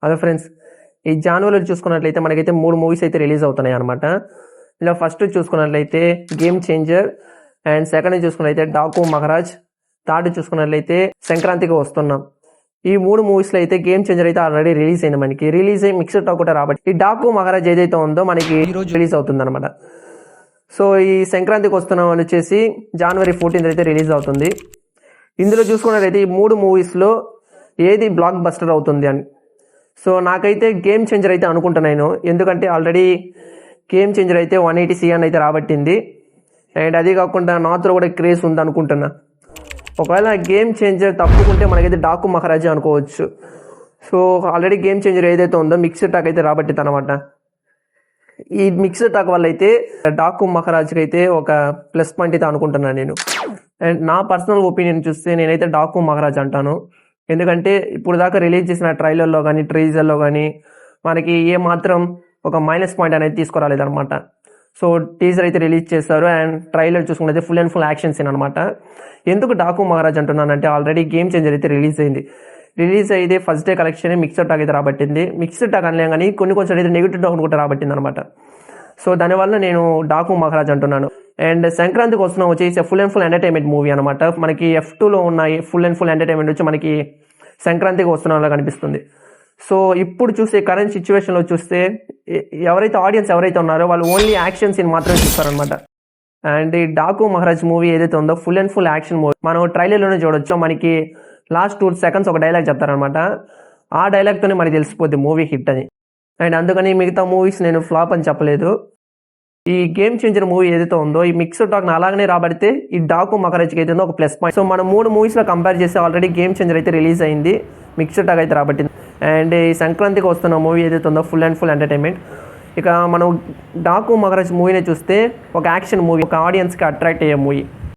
Hello friends, ఈ జాన్వరిలో చూసుకున్నట్లయితే మనకైతే 3 మూవీస్ అయితే రిలీజ్ అవుతున్నాయి అనమాట. ఇలా ఫస్ట్ చూసుకున్నట్లయితే గేమ్ చేంజర్, అండ్ సెకండ్ చూసుకున్నట్లయితే డాకు మహారాజ్, థర్డ్ చూసుకున్నట్లయితే సంక్రాంతికి వస్తున్నాం. ఈ 3 మూవీస్లో అయితే గేమ్ చేంజర్ అయితే ఆల్రెడీ రిలీజ్ అయింది. మనకి రిలీజ్ అయ్యి మిక్స్డ్ టాక్ కూడా రాబట్టి ఈ డాకు మహారాజ్ ఏదైతే ఉందో మనకి ఈ రోజు రిలీజ్ అవుతుంది అనమాట. సో ఈ సంక్రాంతికి వస్తున్నాం అని వచ్చేసి January 14th అయితే రిలీజ్ అవుతుంది. ఇందులో చూసుకున్నట్లయితే ఈ 3 మూవీస్లో ఏది బ్లాక్ బస్టర్ అవుతుంది అని సో నాకైతే గేమ్ చేంజర్ అయితే అనుకుంటున్నాను. ఎందుకంటే ఆల్రెడీ గేమ్ చేంజర్ అయితే 180 CN అయితే రాబట్టింది, అండ్ అది కాకుండా నార్త్లో కూడా క్రేజ్ ఉంది అనుకుంటున్నా. ఒకవేళ గేమ్ చేంజర్ తప్పుకుంటే మనకైతే డాకు మహారాజా అనుకోవచ్చు. సో ఆల్రెడీ గేమ్ చేంజర్ ఏదైతే ఉందో మిక్స్డ్ టాక్ అయితే రాబట్టింది అనమాట. ఈ మిక్స్డ్ టాక్ వల్ల అయితే డాకు మహారాజ్కి అయితే ఒక ప్లస్ పాయింట్ అయితే అనుకుంటున్నాను నేను. అండ్ నా పర్సనల్ ఒపీనియన్ చూస్తే నేనైతే డాకు మహారాజ్ అంటాను. ఎందుకంటే ఇప్పుడు దాకా రిలీజ్ చేసిన ట్రైలర్లో కానీ ట్రీజర్లో కానీ మనకి ఏ మాత్రం ఒక మైనస్ పాయింట్ అనేది తీసుకురాలేదన్నమాట. సో టీజర్ అయితే రిలీజ్ చేస్తారు, అండ్ ట్రైలర్ చూసుకుంటే full and full action scene అనమాట. ఎందుకు డాకు మహారాజ్ అంటున్నానంటే ఆల్రెడీ గేమ్ చేంజర్ అయితే రిలీజ్ అయింది. రిలీజ్ అయితే first day collection mixed talk అయితే రాబట్టింది. మిక్స్డ్ టాక్ అనలేం కానీ కొన్ని అయితే నెగిటివ్ టాక్ కూడా రాబట్టింది అనమాట. సో దానివల్ల నేను డాకు మహారాజ్ అంటున్నాను. అండ్ సంక్రాంతికి వస్తున్నాం వచ్చేసి full and full entertainment movie అనమాట. మనకి F2లో ఉన్న ఫుల్ అండ్ ఫుల్ ఎంటర్టైన్మెంట్ వచ్చి మనకి సంక్రాంతికి వస్తున్నా కనిపిస్తుంది. సో ఇప్పుడు చూస్తే కరెంట్ సిచ్యువేషన్లో చూస్తే ఎవరైతే ఆడియన్స్ ఎవరైతే ఉన్నారో వాళ్ళు ఓన్లీ యాక్షన్ సీన్ మాత్రమే చూస్తారనమాట. అండ్ ఈ డాకు మహారాజ్ మూవీ ఏదైతే ఉందో full and full action movie. మనం ట్రైలర్లోనే చూడొచ్చు, మనకి లాస్ట్ 2 seconds ఒక డైలాగ్ చెప్తారనమాట. ఆ డైలాగ్తోనే మనకి తెలిసిపోద్ది మూవీ హిట్ అని. అండ్ అందుకని మిగతా మూవీస్ నేను ఫ్లాప్ అని చెప్పలేదు. ఈ గేమ్ చేంజర్ మూవీ ఏదైతే ఉందో ఈ మిక్స్డ్ టాక్ అలాగనే రాబడితే ఈ డాకు మహారాజ్కి అయితే ఒక ప్లస్ పాయింట్. సో మనం 3 మూవీస్లో కంపేర్ చేస్తే ఆల్రెడీ గేమ్ చేంజర్ అయితే రిలీజ్ అయింది, మిక్స్డ్ టాక్ అయితే రాబట్టింది. అండ్ ఈ సంక్రాంతికి వస్తున్న మూవీ ఏదైతే ఉందో ఫుల్ అండ్ ఫుల్ ఎంటర్టైన్మెంట్. ఇక మనం డాకు మహారాజ్ మూవీనే చూస్తే ఒక యాక్షన్ మూవీ, ఒక ఆడియన్స్కి అట్రాక్ట్ అయ్యే మూవీ.